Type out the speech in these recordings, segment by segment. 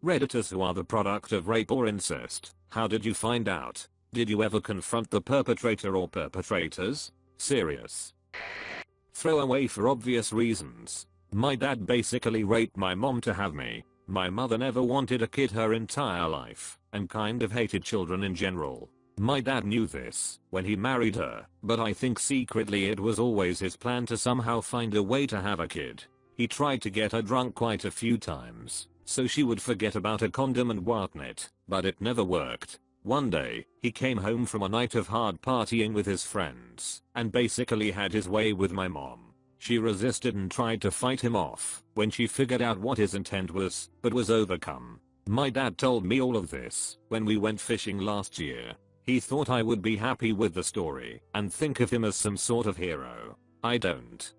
Redditors who are the product of rape or incest, how did you find out? Did you ever confront the perpetrator or perpetrators? Serious. Throwaway for obvious reasons. My dad basically raped my mom to have me. My mother never wanted a kid her entire life, and kind of hated children in general. My dad knew this when he married her, but I think secretly it was always his plan to somehow find a way to have a kid. He tried to get her drunk quite a few times, so she would forget about a condom and whatnot, but it never worked. One day, he came home from a night of hard partying with his friends, and basically had his way with my mom. She resisted and tried to fight him off when she figured out what his intent was, but was overcome. My dad told me all of this when we went fishing last year. He thought I would be happy with the story and think of him as some sort of hero. I don't.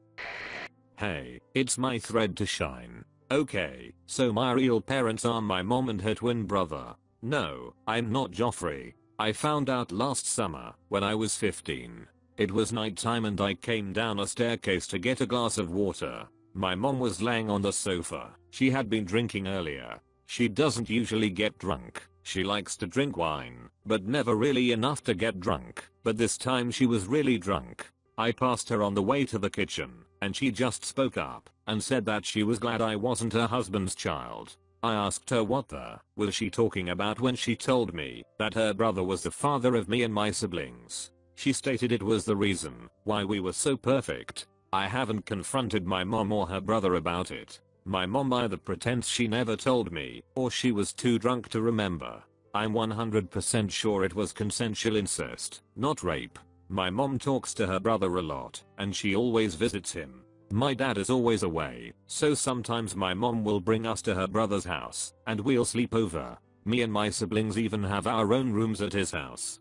Hey, it's my thread to shine. Okay, so my real parents are my mom and her twin brother. No, I'm not Joffrey. I found out last summer when I was 15. It was nighttime and I came down a staircase to get a glass of water. My mom was laying on the sofa. She had been drinking earlier. She doesn't usually get drunk. She likes to drink wine, but never really enough to get drunk. But this time she was really drunk. I passed her on the way to the kitchen, and she just spoke up and said that she was glad I wasn't her husband's child. I asked her what the was she talking about when she told me that her brother was the father of me and my siblings. She stated it was the reason why we were so perfect. I haven't confronted my mom or her brother about it. My mom either pretends she never told me, or she was too drunk to remember. I'm 100% sure it was consensual incest, not rape. My mom talks to her brother a lot, and she always visits him. My dad is always away, so sometimes my mom will bring us to her brother's house, and we'll sleep over. Me and my siblings even have our own rooms at his house.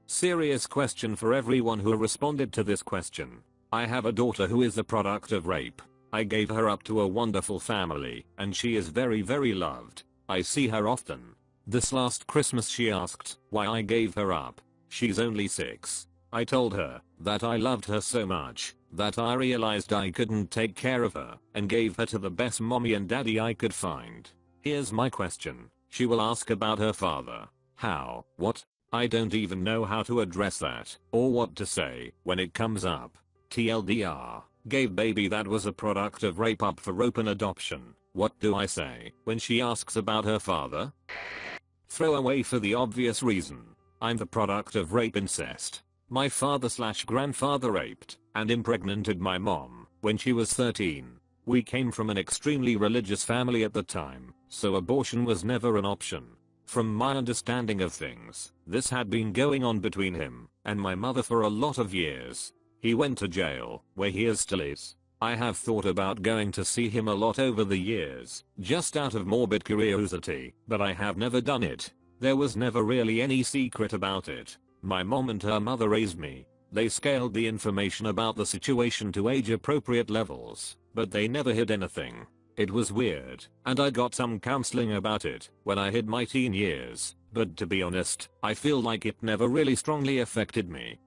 Serious question for everyone who responded to this question. I have a daughter who is the product of rape. I gave her up to a wonderful family, and she is very loved. I see her often. This last Christmas she asked why I gave her up. She's only 6. I told her that I loved her so much that I realized I couldn't take care of her and gave her to the best mommy and daddy I could find. Here's my question. She will ask about her father. How? What? I don't even know how to address that or what to say when it comes up. TLDR. Gave baby that was a product of rape up for open adoption. What do I say when she asks about her father? Throwaway for the obvious reason. I'm the product of rape incest. My father/grandfather raped and impregnated my mom when she was 13. We came from an extremely religious family at the time, so abortion was never an option. From my understanding of things, this had been going on between him and my mother for a lot of years. He went to jail, where he still is. I have thought about going to see him a lot over the years, just out of morbid curiosity, but I have never done it. There was never really any secret about it. My mom and her mother raised me. They scaled the information about the situation to age appropriate levels, but they never hid anything. It was weird, and I got some counseling about it when I hit my teen years, but to be honest, I feel like it never really strongly affected me.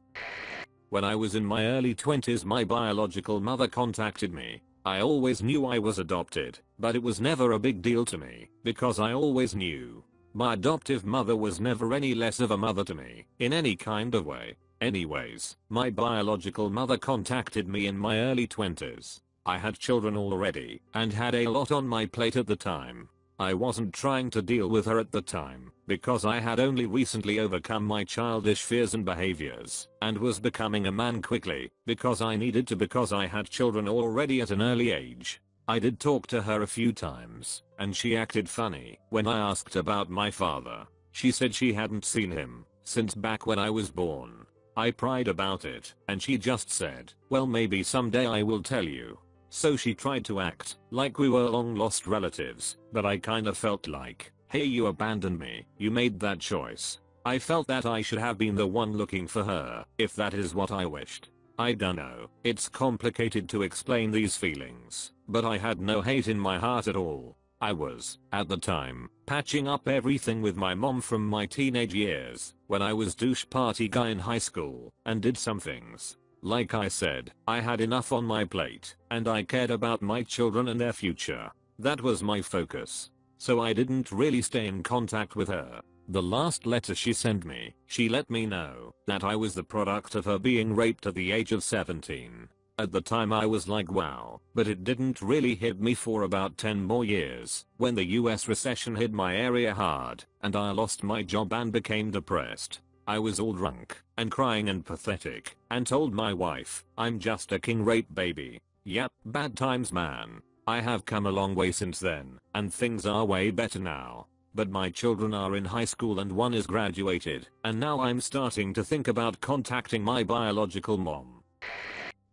When I was in my early 20s my biological mother contacted me. I always knew I was adopted, but it was never a big deal to me, because I always knew. My adoptive mother was never any less of a mother to me, in any kind of way. Anyways, my biological mother contacted me in my early 20s. I had children already, and had a lot on my plate at the time. I wasn't trying to deal with her at the time, because I had only recently overcome my childish fears and behaviors, and was becoming a man quickly, because I needed to because I had children already at an early age. I did talk to her a few times, and she acted funny when I asked about my father. She said she hadn't seen him since back when I was born. I pried about it, and she just said, well maybe someday I will tell you. So she tried to act like we were long lost relatives, but I kinda felt like, hey you abandoned me, you made that choice. I felt that I should have been the one looking for her, if that is what I wished. I dunno, it's complicated to explain these feelings, but I had no hate in my heart at all. I was, at the time, patching up everything with my mom from my teenage years, when I was douche party guy in high school, and did some things. Like I said, I had enough on my plate, and I cared about my children and their future. That was my focus. so I didn't really stay in contact with her. The last letter she sent me, she let me know that I was the product of her being raped at the age of 17. At the time I was like wow, but it didn't really hit me for about 10 more years when the US recession hit my area hard and I lost my job and became depressed. I was all drunk and crying and pathetic and told my wife, I'm just a king rape baby. Yep, bad times man. I have come a long way since then and things are way better now. But my children are in high school and one is graduated, and now I'm starting to think about contacting my biological mom.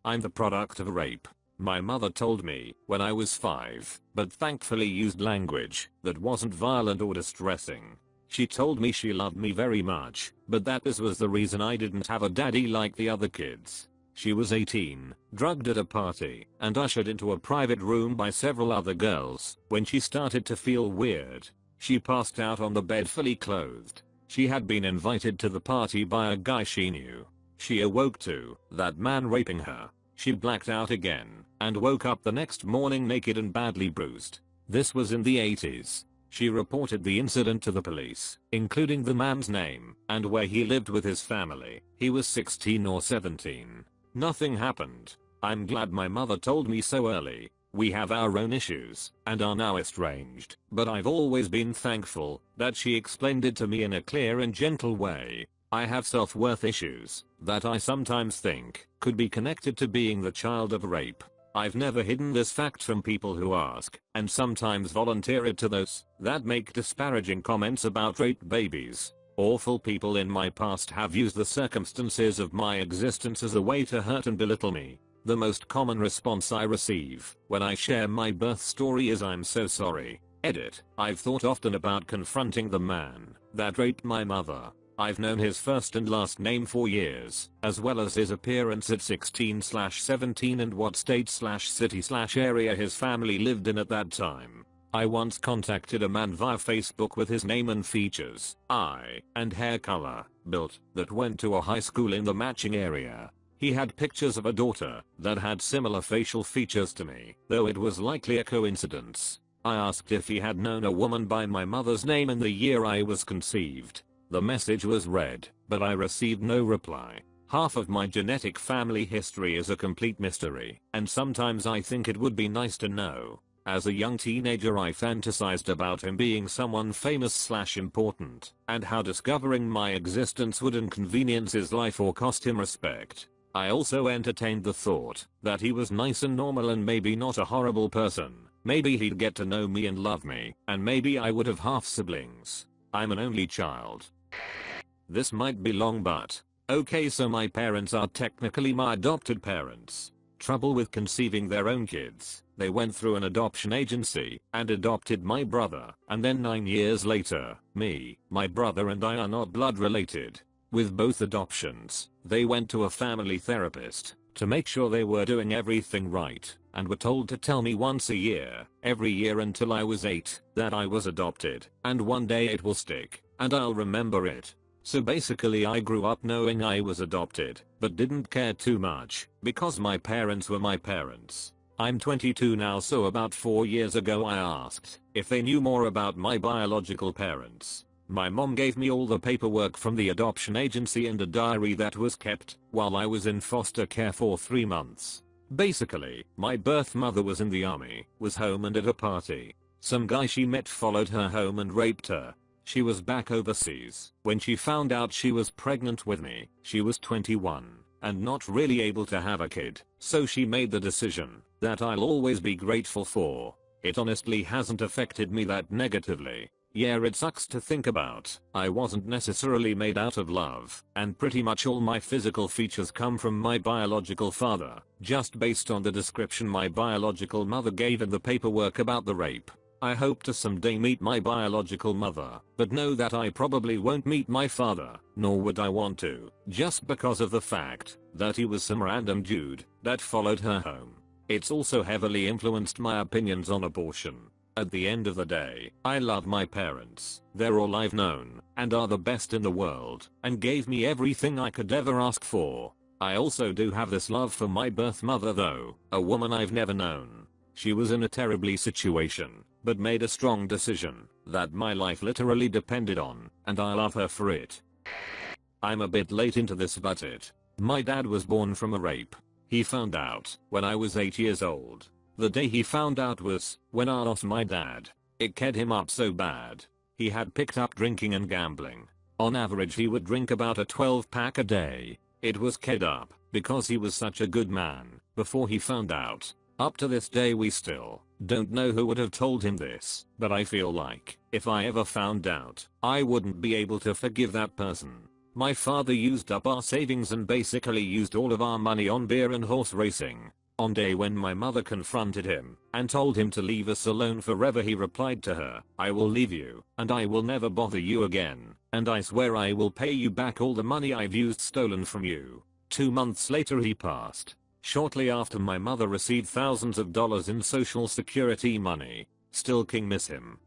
I'm the product of rape. My mother told me when I was 5, but thankfully used language that wasn't violent or distressing. She told me she loved me very much, but that this was the reason I didn't have a daddy like the other kids. She was 18, drugged at a party, and ushered into a private room by several other girls when she started to feel weird. She passed out on the bed fully clothed. She had been invited to the party by a guy she knew. She awoke to that man raping her. She blacked out again and woke up the next morning naked and badly bruised. This was in the 80s. She reported the incident to the police, including the man's name and where he lived with his family. He was 16 or 17. Nothing happened. I'm glad my mother told me so early. We have our own issues and are now estranged, but I've always been thankful that she explained it to me in a clear and gentle way. I have self-worth issues that I sometimes think could be connected to being the child of rape. I've never hidden this fact from people who ask, and sometimes volunteer it to those that make disparaging comments about rape babies. Awful people in my past have used the circumstances of my existence as a way to hurt and belittle me. The most common response I receive when I share my birth story is I'm so sorry. Edit. I've thought often about confronting the man that raped my mother. I've known his first and last name for years, as well as his appearance at 16/17 and what state/city/area his family lived in at that time. I once contacted a man via Facebook with his name and features, eye and hair color, built, that went to a high school in the matching area. He had pictures of a daughter that had similar facial features to me, though it was likely a coincidence. I asked if he had known a woman by my mother's name in the year I was conceived. The message was read, but I received no reply. Half of my genetic family history is a complete mystery, and sometimes I think it would be nice to know. As a young teenager I fantasized about him being someone famous/important, and how discovering my existence would inconvenience his life or cost him respect. I also entertained the thought that he was nice and normal and maybe not a horrible person. Maybe he'd get to know me and love me, and maybe I would have half siblings. I'm an only child. This might be long but okay, so my parents are technically my adopted parents. Trouble with conceiving their own kids. They went through an adoption agency and adopted my brother, and then 9 years later, me, my brother and I are not blood related. With both adoptions, they went to a family therapist to make sure they were doing everything right, and were told to tell me once a year, every year until I was 8, that I was adopted, and one day it will stick, and I'll remember it. So basically I grew up knowing I was adopted, but didn't care too much, because my parents were my parents. I'm 22 now, so about 4 years ago I asked if they knew more about my biological parents. My mom gave me all the paperwork from the adoption agency and a diary that was kept while I was in foster care for 3 months. Basically, my birth mother was in the army, was home and at a party. Some guy she met followed her home and raped her. She was back overseas when she found out she was pregnant with me. She was 21 and not really able to have a kid, so she made the decision that I'll always be grateful for. It honestly hasn't affected me that negatively. Yeah, it sucks to think about. I wasn't necessarily made out of love, and pretty much all my physical features come from my biological father, just based on the description my biological mother gave in the paperwork about the rape. I hope to someday meet my biological mother, but know that I probably won't meet my father, nor would I want to, just because of the fact that he was some random dude that followed her home. It's also heavily influenced my opinions on abortion. At the end of the day, I love my parents. They're all I've known, and are the best in the world, and gave me everything I could ever ask for. I also do have this love for my birth mother though, a woman I've never known. She was in a terribly situation, but made a strong decision that my life literally depended on, and I love her for it. I'm a bit late into this, but my dad was born from a rape. He found out when I was 8 years old. The day he found out was when I lost my dad. It ked him up so bad. He had picked up drinking and gambling. On average he would drink about a 12-pack a day. It was ked up because he was such a good man before he found out. Up to this day we still don't know who would have told him this, but I feel like if I ever found out, I wouldn't be able to forgive that person. My father used up our savings and basically used all of our money on beer and horse racing. On day when my mother confronted him and told him to leave us alone forever, he replied to her, "I will leave you, and I will never bother you again, and I swear I will pay you back all the money I've used stolen from you." 2 months later he passed. Shortly after, my mother received thousands of dollars in social security money. Still king miss him.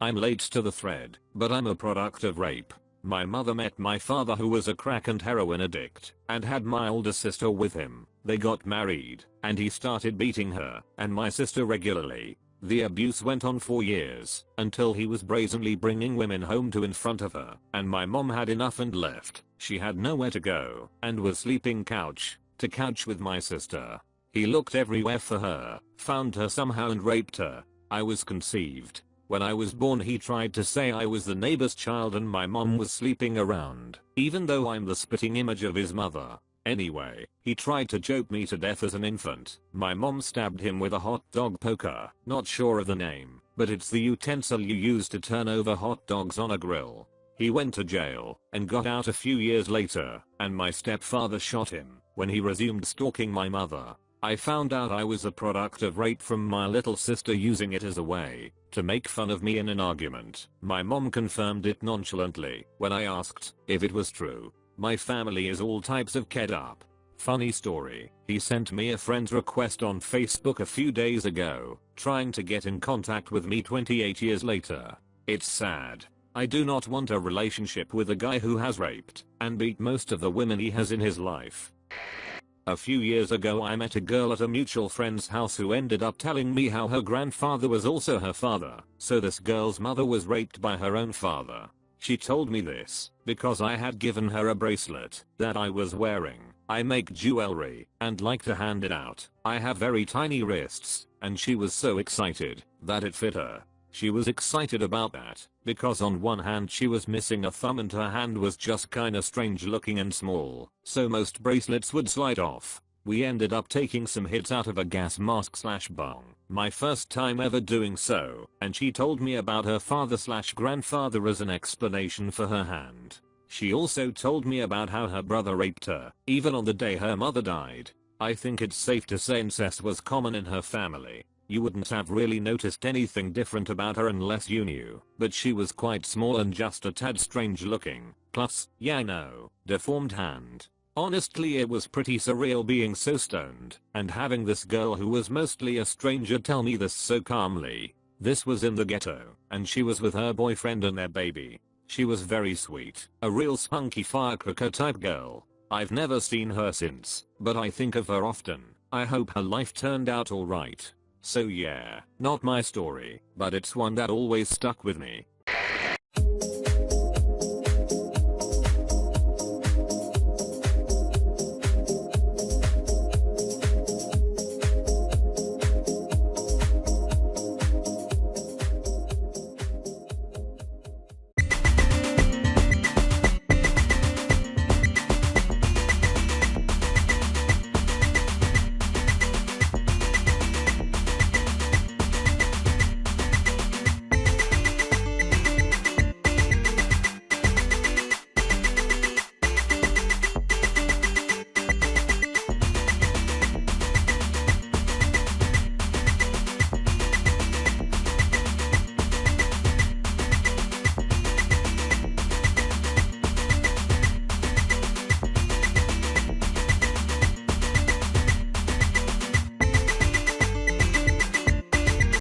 I'm late to the thread, but I'm a product of rape. My mother met my father, who was a crack and heroin addict, and had my older sister with him. They got married, and he started beating her and my sister regularly. The abuse went on for years, until he was brazenly bringing women home to in front of her, and my mom had enough and left. She had nowhere to go, and was sleeping couch to couch with my sister. He looked everywhere for her, found her somehow and raped her. I was conceived. When I was born he tried to say I was the neighbor's child and my mom was sleeping around, even though I'm the spitting image of his mother. Anyway, he tried to choke me to death as an infant. My mom stabbed him with a hot dog poker, not sure of the name, but it's the utensil you use to turn over hot dogs on a grill. He went to jail and got out a few years later, and my stepfather shot him when he resumed stalking my mother. I found out I was a product of rape from my little sister using it as a way to make fun of me in an argument. My mom confirmed it nonchalantly when I asked if it was true. My family is all types of ked up. Funny story, he sent me a friend's request on Facebook a few days ago, trying to get in contact with me 28 years later. It's sad. I do not want a relationship with a guy who has raped and beat most of the women he has in his life. A few years ago I met a girl at a mutual friend's house who ended up telling me how her grandfather was also her father, so this girl's mother was raped by her own father. She told me this because I had given her a bracelet that I was wearing. I make jewelry and like to hand it out. I have very tiny wrists, and she was so excited that it fit her. She was excited about that because on one hand she was missing a thumb and her hand was just kinda strange looking and small, so most bracelets would slide off. We ended up taking some hits out of a gas mask / bong, my first time ever doing so, and she told me about her father / grandfather as an explanation for her hand. She also told me about how her brother raped her, even on the day her mother died. I think it's safe to say incest was common in her family. You wouldn't have really noticed anything different about her unless you knew, but she was quite small and just a tad strange looking, plus, yeah no, deformed hand. Honestly it was pretty surreal being so stoned, and having this girl who was mostly a stranger tell me this so calmly. This was in the ghetto, and she was with her boyfriend and their baby. She was very sweet, a real spunky firecracker type girl. I've never seen her since, but I think of her often. I hope her life turned out alright. So yeah, not my story, but it's one that always stuck with me.